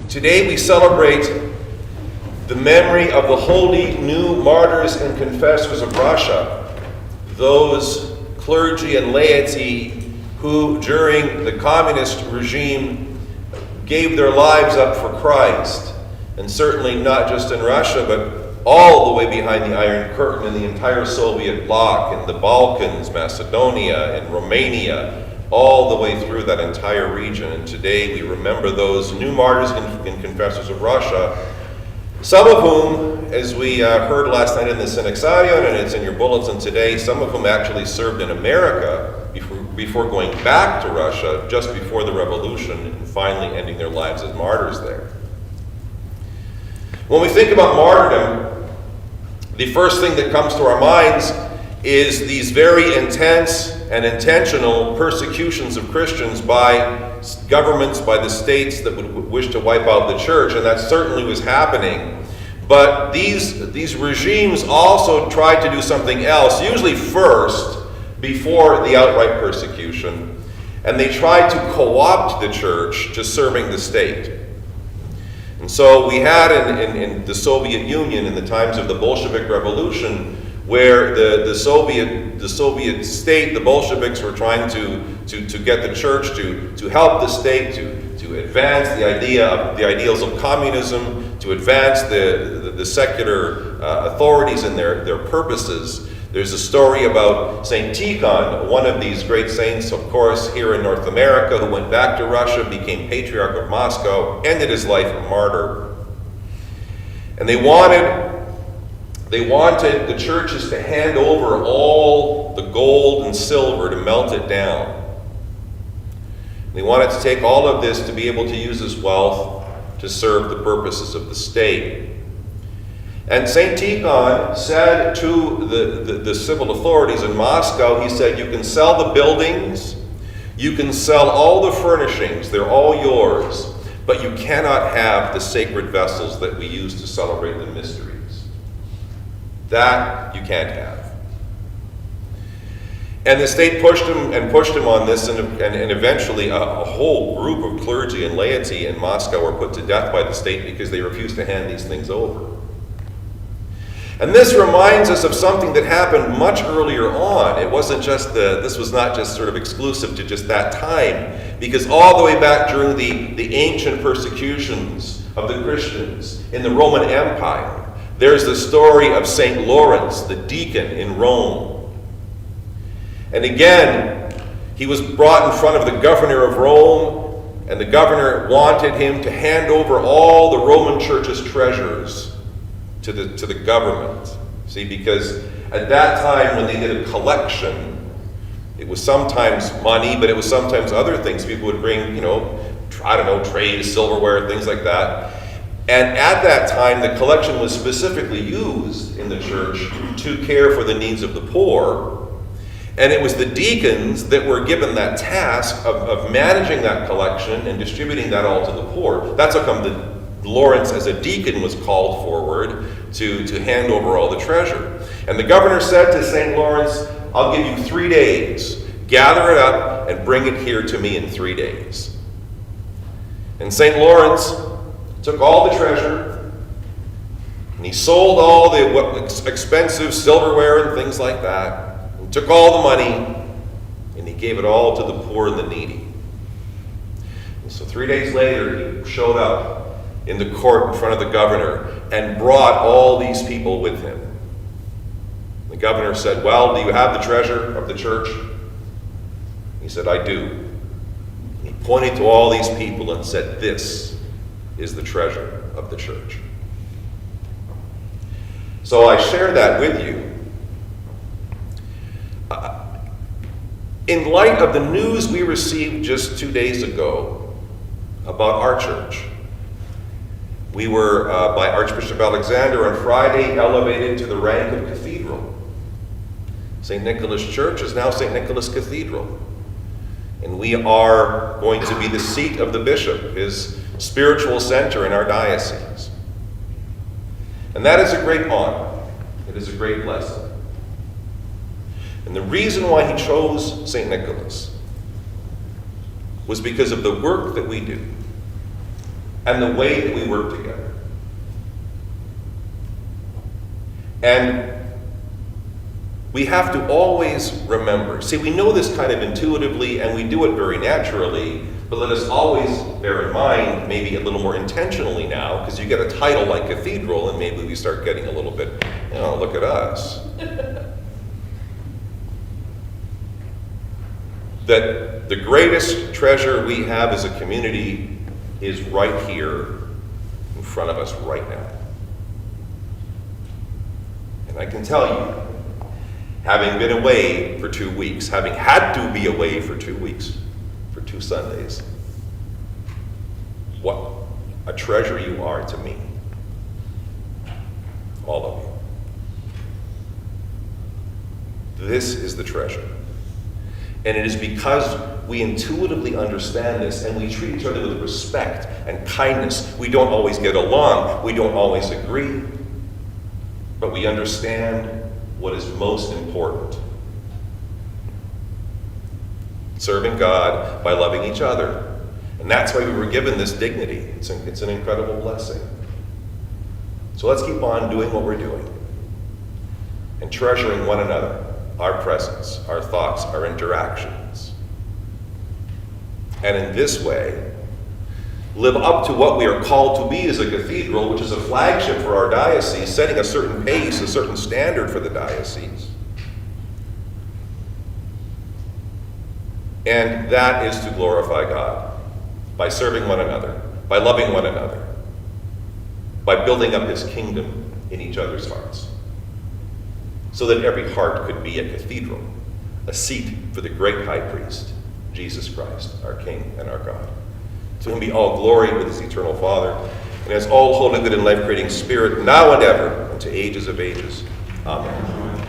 Today we celebrate the memory of the holy new martyrs and confessors of Russia, those clergy and laity who, during the communist regime, gave their lives up for Christ, and certainly not just in Russia, but all the way behind the Iron Curtain in the entire Soviet bloc, in the Balkans, Macedonia, and Romania, all the way through that entire region. And today we remember those new martyrs and confessors of Russia, some of whom, as we heard last night in the Synaxarion, and it's in your bulletin today, some of whom actually served in America before going back to Russia just before the revolution and finally ending their lives as martyrs there. When we think about martyrdom, the first thing that comes to our minds is these very intense and intentional persecutions of Christians by governments, by the states that would wish to wipe out the church, and that certainly was happening. But these regimes also tried to do something else, usually first, before the outright persecution, and they tried to co-opt the church to serving the state. And so we had in the Soviet Union, in the times of the Bolshevik Revolution, where the Soviet state, the Bolsheviks, were trying to get the church to help the state to advance the ideals of communism, to advance the secular authorities and their purposes. There's a story about Saint Tikhon, one of these great saints, of course, here in North America, who went back to Russia, became Patriarch of Moscow, ended his life a martyr. And they wanted the churches to hand over all the gold and silver to melt it down. They wanted to take all of this to be able to use this wealth to serve the purposes of the state. And St. Tikhon said to the civil authorities in Moscow, he said, you can sell the buildings, you can sell all the furnishings, they're all yours, but you cannot have the sacred vessels that we use to celebrate the mysteries. That you can't have. And the state pushed him on this, and eventually a whole group of clergy and laity in Moscow were put to death by the state because they refused to hand these things over. And this reminds us of something that happened much earlier on. It wasn't just this was not just sort of exclusive to just that time, because all the way back during the ancient persecutions of the Christians in the Roman Empire, there's the story of St. Lawrence, the deacon in Rome. And again, he was brought in front of the governor of Rome, and the governor wanted him to hand over all the Roman church's treasures to the government. See, because at that time when they did a collection, it was sometimes money, but it was sometimes other things. People would bring, trays, silverware, things like that. And at that time, the collection was specifically used in the church to care for the needs of the poor. And it was the deacons that were given that task of managing that collection and distributing that all to the poor. That's how come Lawrence, as a deacon, was called forward to hand over all the treasure. And the governor said to St. Lawrence, I'll give you 3 days. Gather it up and bring it here to me in 3 days. And St. Lawrence took all the treasure, and he sold all the expensive silverware and things like that, and took all the money, and he gave it all to the poor and the needy. And so 3 days later, he showed up in the court in front of the governor and brought all these people with him. The governor said, well, do you have the treasure of the church? He said, I do. He pointed to all these people and said, this is the treasure of the church. So I share that with you. In light of the news we received just 2 days ago about our church, we were, by Archbishop Alexander on Friday, elevated to the rank of cathedral. St. Nicholas Church is now St. Nicholas Cathedral. And we are going to be the seat of the bishop, his spiritual center in our diocese. And that is a great honor. It is a great blessing. And the reason why he chose St. Nicholas was because of the work that we do and the way that we work together. And we have to always remember, see, we know this kind of intuitively and we do it very naturally, but let us always bear in mind, maybe a little more intentionally now, because you get a title like cathedral and maybe we start getting a little bit, look at us. That the greatest treasure we have as a community is right here in front of us right now. And I can tell you, having been away for 2 weeks, having had to be away for 2 weeks, for 2 Sundays, what a treasure you are to me. All of you. This is the treasure. And it is because we intuitively understand this and we treat each other with respect and kindness. We don't always get along, we don't always agree, but we understand what is most important. Serving God by loving each other. And that's why we were given this dignity. It's an incredible blessing. So let's keep on doing what we're doing and treasuring one another, our presence, our thoughts, our interactions. And in this way, live up to what we are called to be as a cathedral, which is a flagship for our diocese, setting a certain pace, a certain standard for the diocese. And that is to glorify God by serving one another, by loving one another, by building up his kingdom in each other's hearts, so that every heart could be a cathedral, a seat for the great high priest, Jesus Christ, our King and our God. To him be all glory with his eternal Father, and as all holy, good, and life-creating Spirit, now and ever, and to ages of ages. Amen.